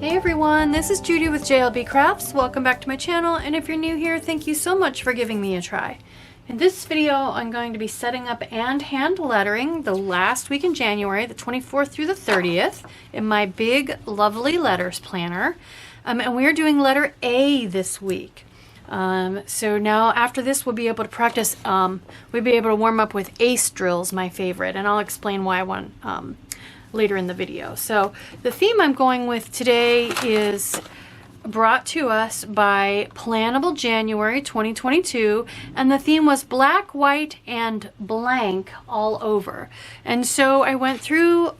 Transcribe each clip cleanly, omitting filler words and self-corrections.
Hey everyone, this is Judi with JLBCrafts. Welcome back to my channel, and if you're new here, thank you so much for giving me a try. In this video, I'm going to be setting up and hand lettering the last week in January, the 24th through the 30th, in my big, lovely letters planner. And we're doing letter A this week. So now after this, we'll be able to practice, we'll be able to warm up with ACE drills, my favorite, and I'll explain why one later in the video. So the theme I'm going with today is brought to us by Plannable January 2022, and the theme was black, white, and blank all over. And so I went through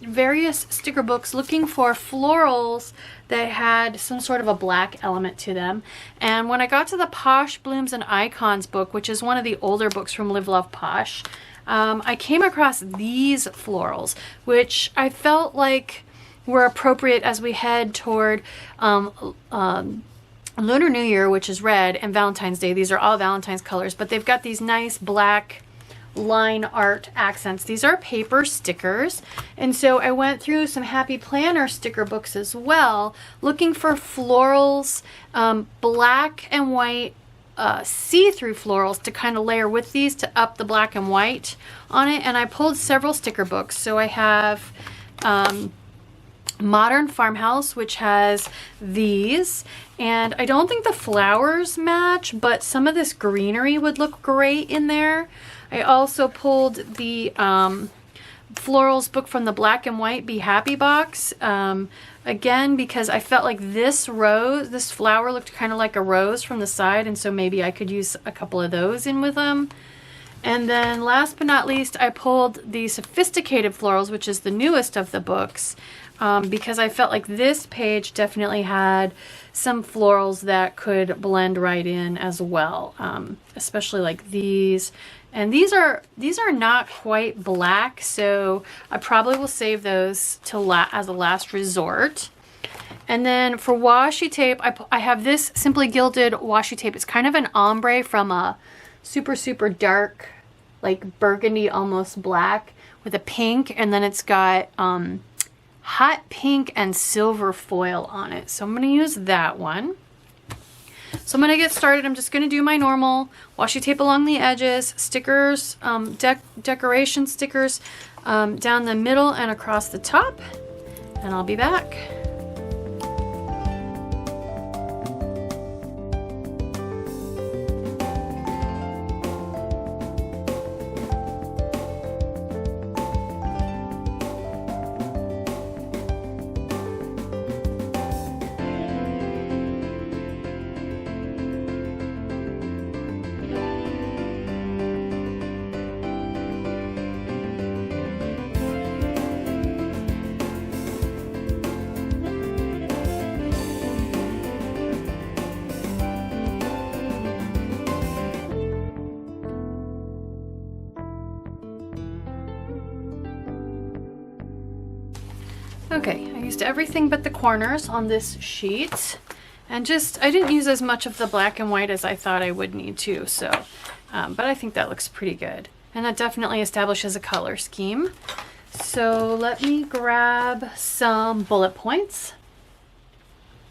various sticker books looking for florals that had some sort of a black element to them. And when I got to the Posh Blooms and Icons book, which is one of the older books from Live Love Posh, I came across these florals, which I felt like were appropriate as we head toward Lunar New Year, which is red, and Valentine's Day. These are all Valentine's colors, but they've got these nice black line art accents. These are paper stickers, and so I went through some Happy Planner sticker books as well, looking for florals, black and white, see-through florals to kind of layer with these to up the black and white on it. And I pulled several sticker books. So I have Modern Farmhouse, which has these, and I don't think the flowers match, but some of this greenery would look great in there. I also pulled the florals book from the black and white Be Happy box, again because I felt like this flower looked kind of like a rose from the side, and so maybe I could use a couple of those in with them. And then last but not least, I pulled the Sophisticated Florals, which is the newest of the books, because I felt like this page definitely had some florals that could blend right in as well, especially like these. And these are not quite black, so I probably will save those as a last resort. And then for washi tape, I have this Simply Gilded washi tape. It's kind of an ombre from a super, super dark, like burgundy, almost black, with a pink, and then it's got hot pink and silver foil on it. So I'm going to use that one. So I'm going to get started. I'm just going to do my normal washi tape along the edges, stickers, decoration stickers down the middle and across the top, and I'll be back. Okay, I used everything but the corners on this sheet, and I didn't use as much of the black and white as I thought I would need to, so, but I think that looks pretty good. And that definitely establishes a color scheme. So let me grab some bullet points.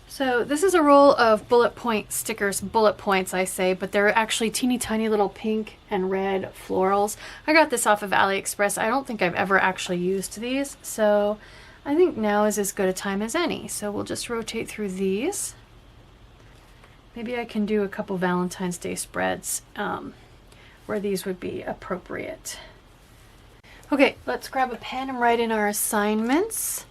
So this is a roll of bullet point stickers, bullet points I say, but they're actually teeny tiny little pink and red florals. I got this off of AliExpress. I don't think I've ever actually used these, so I think now is as good a time as any. So we'll just rotate through these. Maybe I can do a couple Valentine's Day spreads where these would be appropriate. Okay, let's grab a pen and write in our assignments.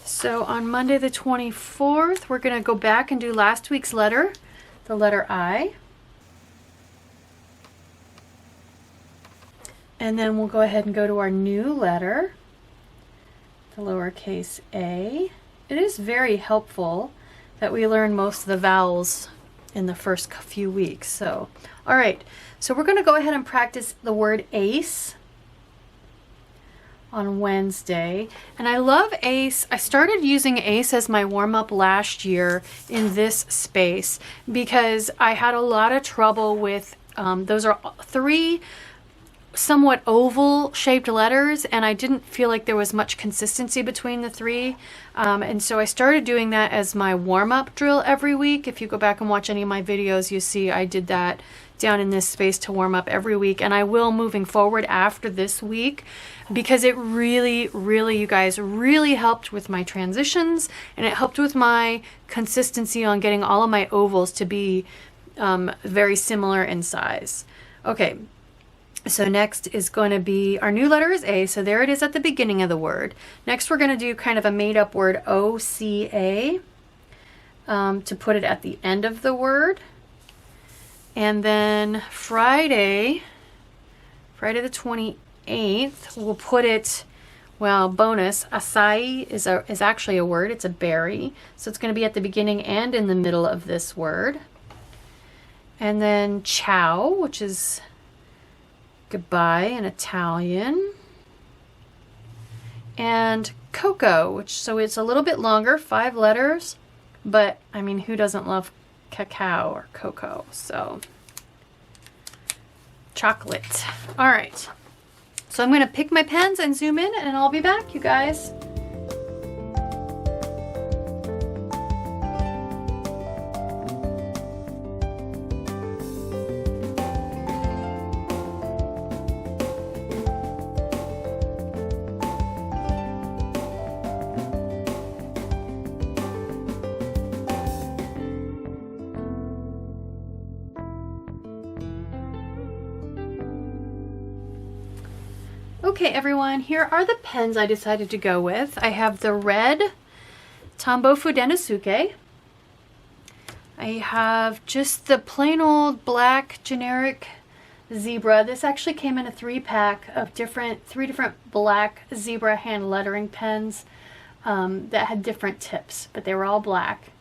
So on Monday the 24th, we're going to go back and do last week's letter, the letter I. And then we'll go ahead and go to our new letter, the lowercase a. It is very helpful that we learn most of the vowels in the first few weeks. So, all right, so we're going to go ahead and practice the word ace on Wednesday. And I love ace. I started using ace as my warm-up last year in this space because I had a lot of trouble with, those are three somewhat oval shaped letters, and I didn't feel like there was much consistency between the three. And so I started doing that as my warm-up drill every week. If you go back and watch any of my videos, you see I did that down in this space to warm up every week, and I will moving forward after this week, because it really, you guys, really helped with my transitions, and it helped with my consistency on getting all of my ovals to be very similar in size. Okay. So next is going to be, our new letter is A, so there it is at the beginning of the word. Next we're going to do kind of a made up word, O-C-A, to put it at the end of the word. And then Friday the 28th, we'll put it, well, bonus, acai is actually a word, it's a berry. So it's going to be at the beginning and in the middle of this word. And then ciao, which is goodbye in Italian, and cocoa, which, so it's a little bit longer, 5 letters, but I mean, who doesn't love cacao or cocoa? So chocolate. All right, so I'm going to pick my pens and zoom in, and I'll be back, you guys. Okay everyone, here are the pens I decided to go with. I have the red Tombow Fudenosuke. I have just the plain old black generic zebra. This actually came in a 3-pack of three different black zebra hand lettering pens that had different tips, but they were all black.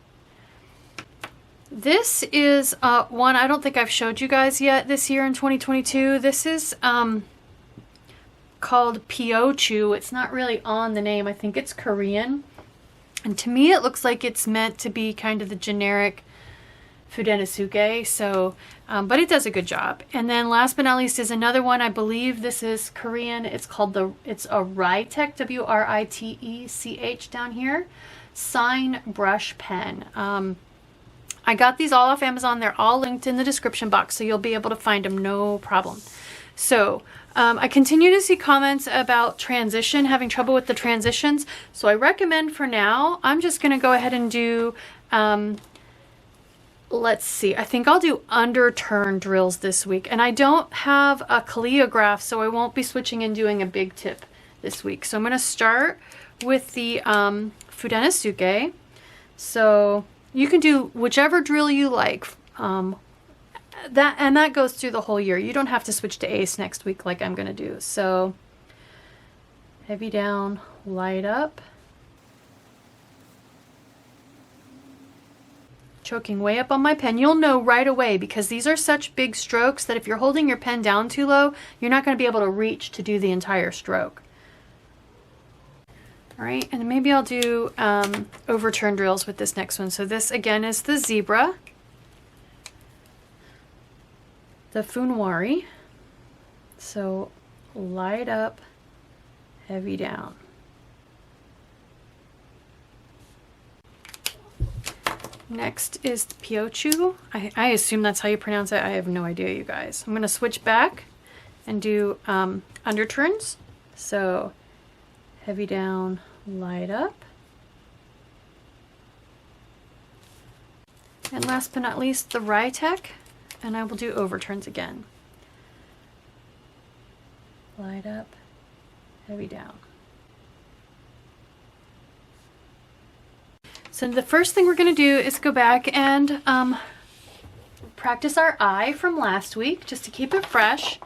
This is one I don't think I've showed you guys yet this year in 2022. This is called Pyochu. It's not really on the name. I think it's Korean. And to me it looks like it's meant to be kind of the generic Fudenosuke. So, but it does a good job. And then last but not least is another one. I believe this is Korean. It's called it's a Ritech, W-R-I-T-E-C-H down here. Sign brush pen. I got these all off Amazon. They're all linked in the description box, so you'll be able to find them, no problem. So I continue to see comments about transition, having trouble with the transitions. So I recommend for now, I'm just going to go ahead and do, let's see, I think I'll do underturn drills this week. And I don't have a calligraph, so I won't be switching and doing a big tip this week. So I'm going to start with the Fudenosuke. So you can do whichever drill you like. That goes through the whole year. You don't have to switch to ace next week like I'm gonna do. So heavy down, light up, choking way up on my pen. You'll know right away because these are such big strokes that if you're holding your pen down too low, you're not going to be able to reach to do the entire stroke. All right, and maybe I'll do overturn drills with this next one. So this again is the zebra, the Funwari. So light up, heavy down. Next is the Pyochu. I assume that's how you pronounce it. I have no idea, you guys. I'm going to switch back and do underturns. So heavy down, light up. And last but not least, the Ritech. And I will do overturns again. Light up, heavy down. So the first thing we're going to do is go back and practice our I from last week, just to keep it fresh,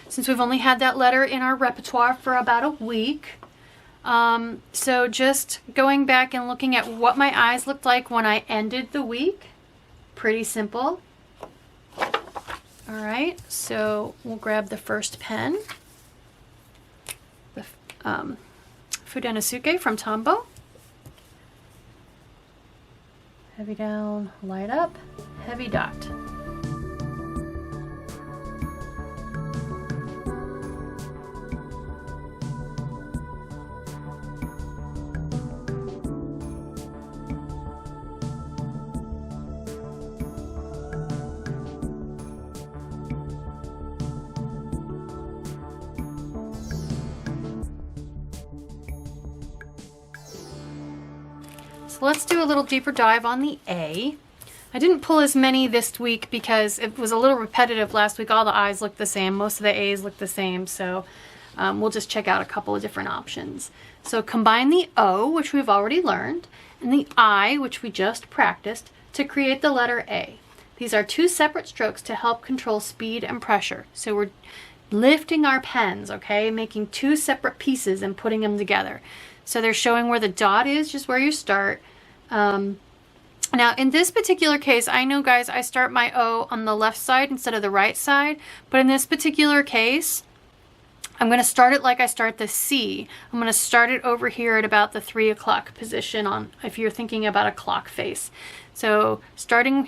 since we've only had that letter in our repertoire for about a week. So just going back and looking at what my eyes looked like when I ended the week. Pretty simple. All right, so we'll grab the first pen, the Fudenosuke from Tombow. Heavy down, light up, heavy dot. So let's do a little deeper dive on the A. I didn't pull as many this week because it was a little repetitive last week. All the I's look the same. Most of the A's look the same. So we'll just check out a couple of different options. So combine the O, which we've already learned, and the I, which we just practiced, to create the letter A. These are two separate strokes to help control speed and pressure. So we're lifting our pens, okay? Making two separate pieces and putting them together. So they're showing where the dot is, just where you start. Now, in this particular case, I know, guys, I start my O on the left side instead of the right side. But in this particular case, I'm going to start it like I start the C. I'm going to start it over here at about the 3 o'clock position on, if you're thinking about a clock face. So starting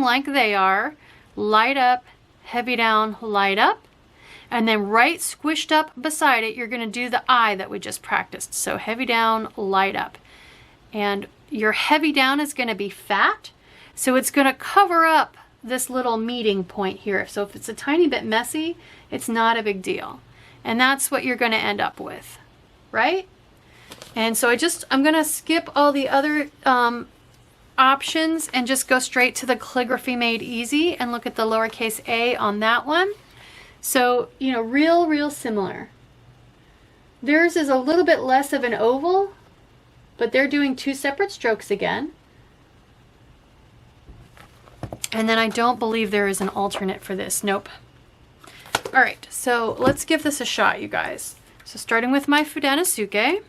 like they are, light up, heavy down, light up. And then right squished up beside it, you're going to do the I that we just practiced. So heavy down, light up. And your heavy down is going to be fat. So it's going to cover up this little meeting point here. So if it's a tiny bit messy, it's not a big deal. And that's what you're going to end up with, right? And so I'm going to skip all the other options and just go straight to the Calligraphy Made Easy and look at the lowercase a on that one. So, you know, real similar. Theirs is a little bit less of an oval, but they're doing two separate strokes again. And then I don't believe there is an alternate for this. Nope. All right, so let's give this a shot, you guys. So starting with my Fudenosuke,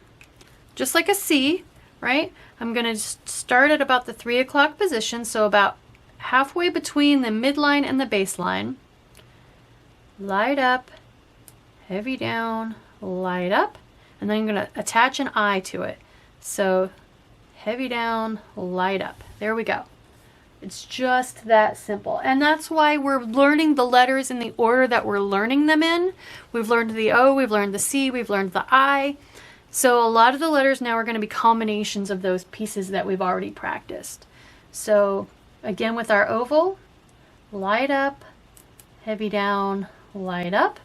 just like a C, right? I'm gonna start at about the 3 o'clock position, so about halfway between the midline and the baseline. Light up, heavy down, light up, and then I'm gonna attach an I to it. So heavy down, light up. There we go. It's just that simple. And that's why we're learning the letters in the order that we're learning them in. We've learned the O, we've learned the C, we've learned the I. So a lot of the letters now are going to be combinations of those pieces that we've already practiced. So again with our oval, light up, heavy down, light up.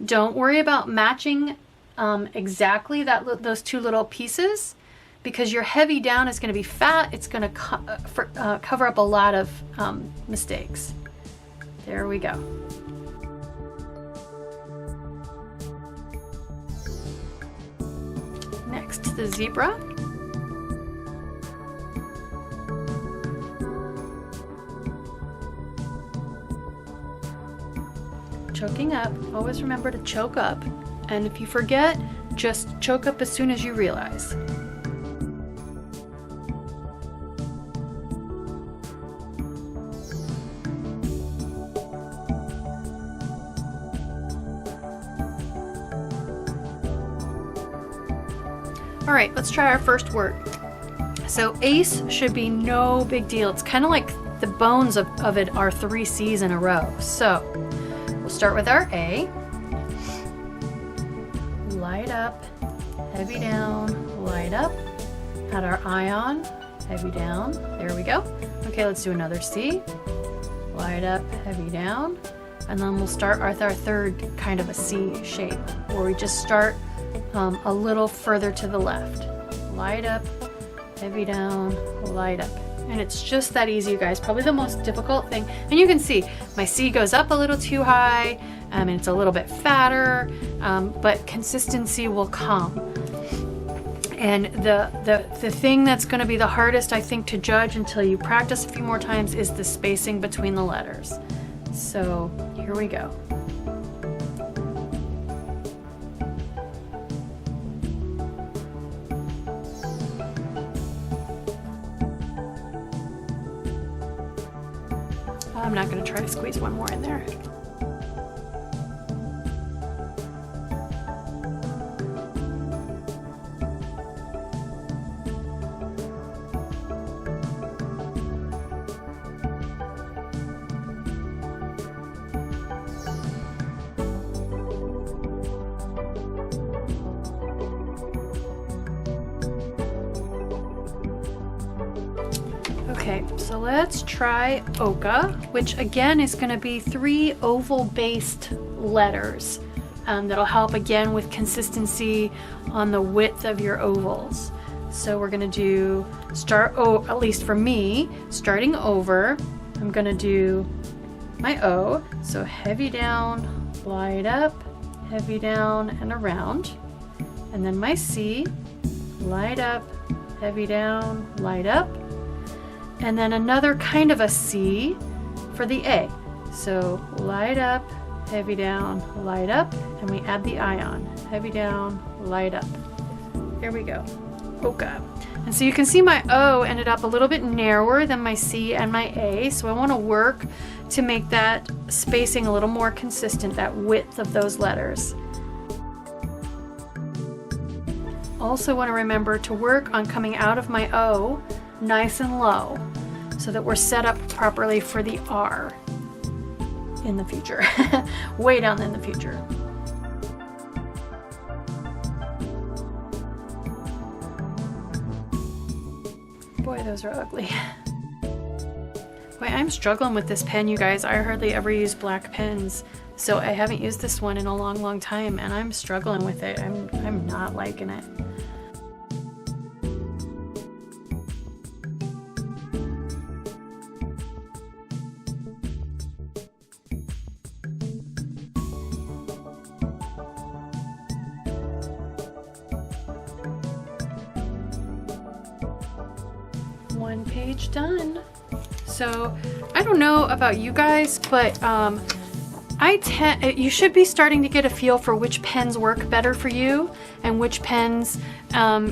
Don't worry about matching exactly those two little pieces, because your heavy down is going to be fat. It's going to cover up a lot of mistakes. There we go. Next, the zebra. Choking up. Always remember to choke up. And if you forget, just choke up as soon as you realize. All right, let's try our first word. So ace should be no big deal. It's kind of like the bones of it are 3 C's in a row. So we'll start with our A. Light up, heavy down, light up. Add our I on, heavy down. There we go. Okay, let's do another C. Light up, heavy down. And then we'll start with our third kind of a C shape, where we just start a little further to the left. Light up, heavy down, light up. And it's just that easy, you guys. Probably the most difficult thing. And you can see my C goes up a little too high, and it's a little bit fatter, but consistency will come. And the thing that's going to be the hardest, I think, to judge until you practice a few more times is the spacing between the letters. So here we go. I'm not going to try to squeeze one more in there. Okay, so let's try Oka, which again is going to be 3 oval-based letters that'll help again with consistency on the width of your ovals. So we're gonna do at least for me, starting over, I'm gonna do my O. So heavy down, light up, heavy down and around. And then my C, light up, heavy down, light up. And then another kind of a C for the A. So light up, heavy down, light up, and we add the I on. Heavy down, light up. There we go. Okay. And so you can see my O ended up a little bit narrower than my C and my A, so I want to work to make that spacing a little more consistent, that width of those letters. Also want to remember to work on coming out of my O nice and low so that we're set up properly for the R in the future, way down in the future. Boy, those are ugly. Boy, I'm struggling with this pen, you guys. I hardly ever use black pens, so I haven't used this one in a long time, and I'm struggling with it. I'm not liking it. One page done. So I don't know about you guys, but you should be starting to get a feel for which pens work better for you and which pens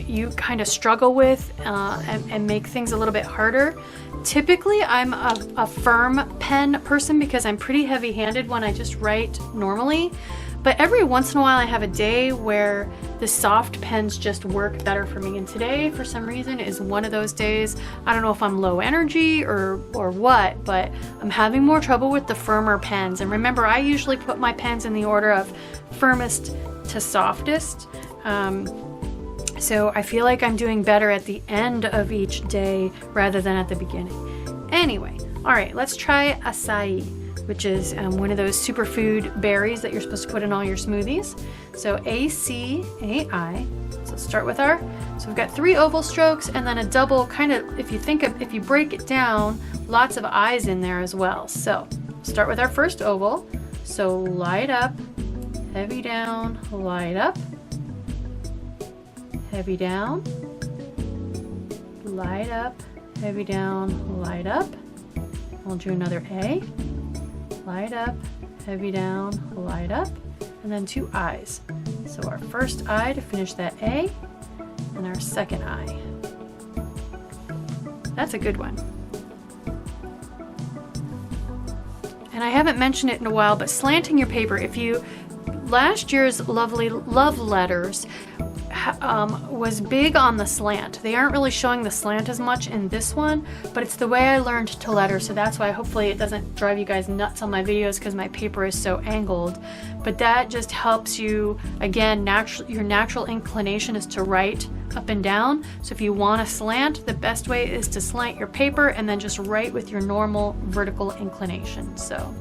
you kind of struggle with and make things a little bit harder. Typically I'm a firm pen person because I'm pretty heavy-handed when I just write normally, but every once in a while I have a day where the soft pens just work better for me, and today for some reason is one of those days. I don't know if I'm low energy or what, but I'm having more trouble with the firmer pens. And remember, I usually put my pens in the order of firmest to softest. So I feel like I'm doing better at the end of each day rather than at the beginning. Anyway, all right, let's try acai, which is one of those superfood berries that you're supposed to put in all your smoothies. So A-C-A-I. So let's start with so we've got 3 oval strokes and then a double kind of, if you break it down, lots of I's in there as well. So start with our first oval. So light up, heavy down, light up, heavy down, light up, heavy down, light up. We'll do another A. Light up, heavy down, light up, and then 2 I's. So our first I to finish that A, and our second I. That's a good one. And I haven't mentioned it in a while, but slanting your paper, last year's lovely love letters was big on the slant. They aren't really showing the slant as much in this one, but it's the way I learned to letter, so that's why hopefully it doesn't drive you guys nuts on my videos because my paper is so angled. But that just helps you, again, your natural inclination is to write up and down. So if you want to slant, the best way is to slant your paper and then just write with your normal vertical inclination. So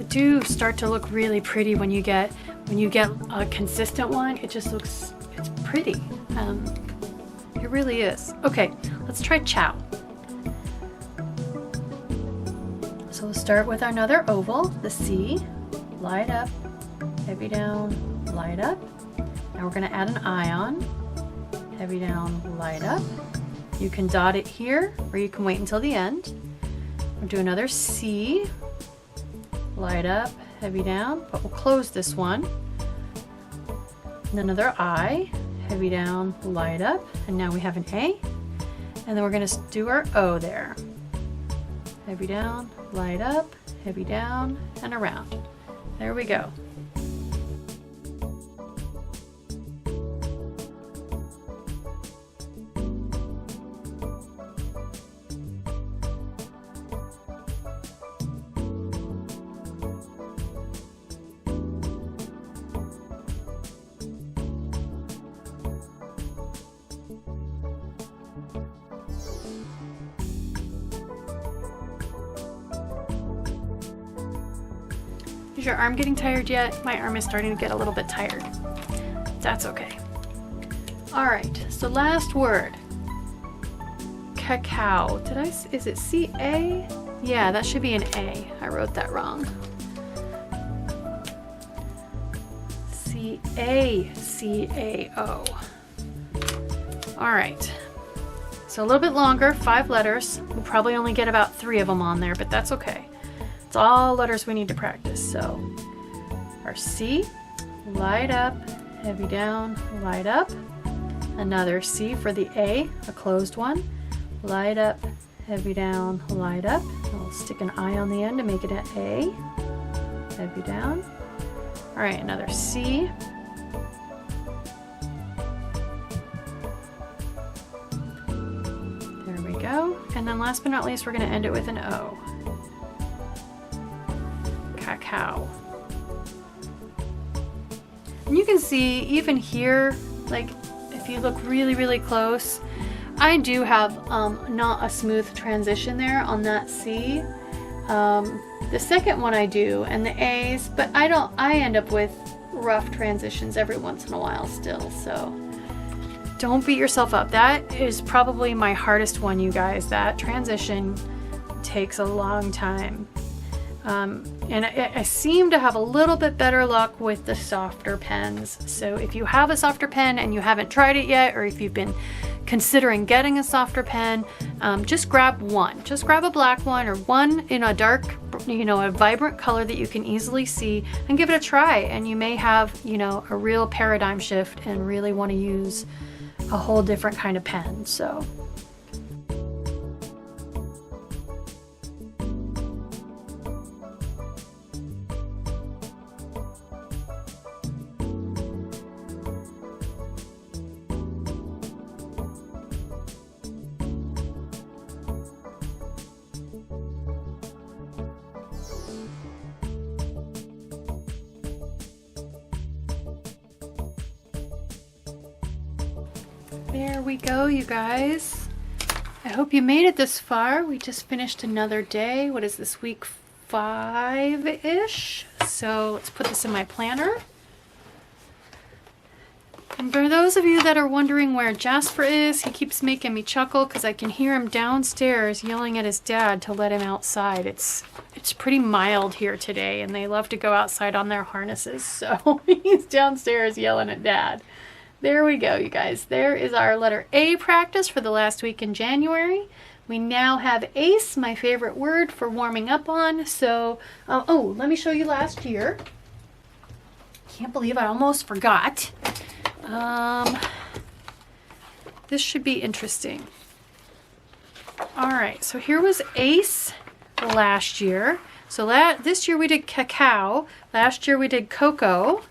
do start to look really pretty when you get a consistent one. It just looks, it's pretty. It really is. Okay, let's try chow. So we'll start with another oval, the C, light up, heavy down, light up. Now we're gonna add an I on, heavy down, light up. You can dot it here or you can wait until the end. We'll do another C, light up, heavy down, but we'll close this one. And another I, heavy down, light up, and now we have an A. And then we're going to do our O there. Heavy down, light up, heavy down, and around. There we go. Is your arm getting tired yet? My arm is starting to get a little bit tired. That's okay. All right, so last word. Cacao. Is it C-A? Yeah, that should be an A. I wrote that wrong. C-A-C-A-O. All right. So a little bit longer, 5 letters. We'll probably only get about 3 of them on there, but that's okay. It's all letters we need to practice. So our C, light up, heavy down, light up. Another C for the A, a closed one. Light up, heavy down, light up. I'll stick an I on the end to make it an A. Heavy down. All right, another C. There we go. And then last but not least, we're going to end it with an O. Cacao. And you can see even here, like if you look really, really close, I do have not a smooth transition there on that C. The second one I do, and the A's, but I end up with rough transitions every once in a while still, so don't beat yourself up. That is probably my hardest one, you guys. That transition takes a long time. And I seem to have a little bit better luck with the softer pens. So if you have a softer pen and you haven't tried it yet, or if you've been considering getting a softer pen, just grab one. Just grab a black one or one in a dark, a vibrant color that you can easily see, and give it a try. And you may have, a real paradigm shift and really want to use a whole different kind of pen. So. There we go, you guys. I hope you made it this far. We just finished another day. What is this, week 5-ish? So let's put this in my planner. And for those of you that are wondering where Jasper is, he keeps making me chuckle because I can hear him downstairs yelling at his dad to let him outside. It's pretty mild here today, and they love to go outside on their harnesses. So he's downstairs yelling at Dad. There we go, you guys. There is our letter A practice for the last week in January. We now have ACE, my favorite word for warming up on. So, oh, let me show you last year. Can't believe I almost forgot. This should be interesting. All right, so here was ACE last year. So this year we did cacao. Last year we did cocoa.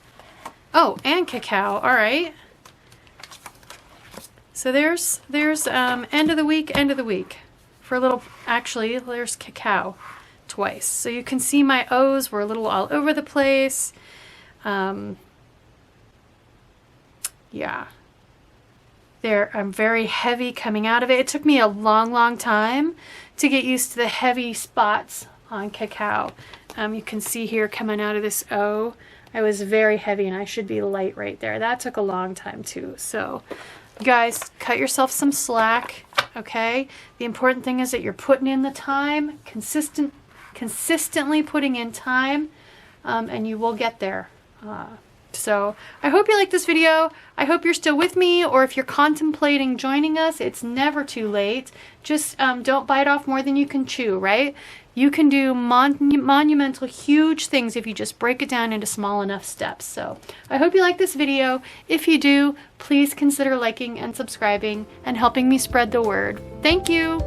Oh, and cacao. All right. So there's end of the week. For a little, actually, there's cacao twice. So you can see my O's were a little all over the place. Yeah. I'm very heavy coming out of it. It took me a long time to get used to the heavy spots on cacao. You can see here coming out of this O, I was very heavy, and I should be light right there. That took a long time too. So you guys, cut yourself some slack, okay? The important thing is that you're putting in the time, consistently putting in time, and you will get there. So I hope you like this video. I hope you're still with me, or if you're contemplating joining us, it's never too late. Just don't bite off more than you can chew, right? You can do monumental, huge things if you just break it down into small enough steps. So I hope you like this video. If you do, please consider liking and subscribing and helping me spread the word. Thank you.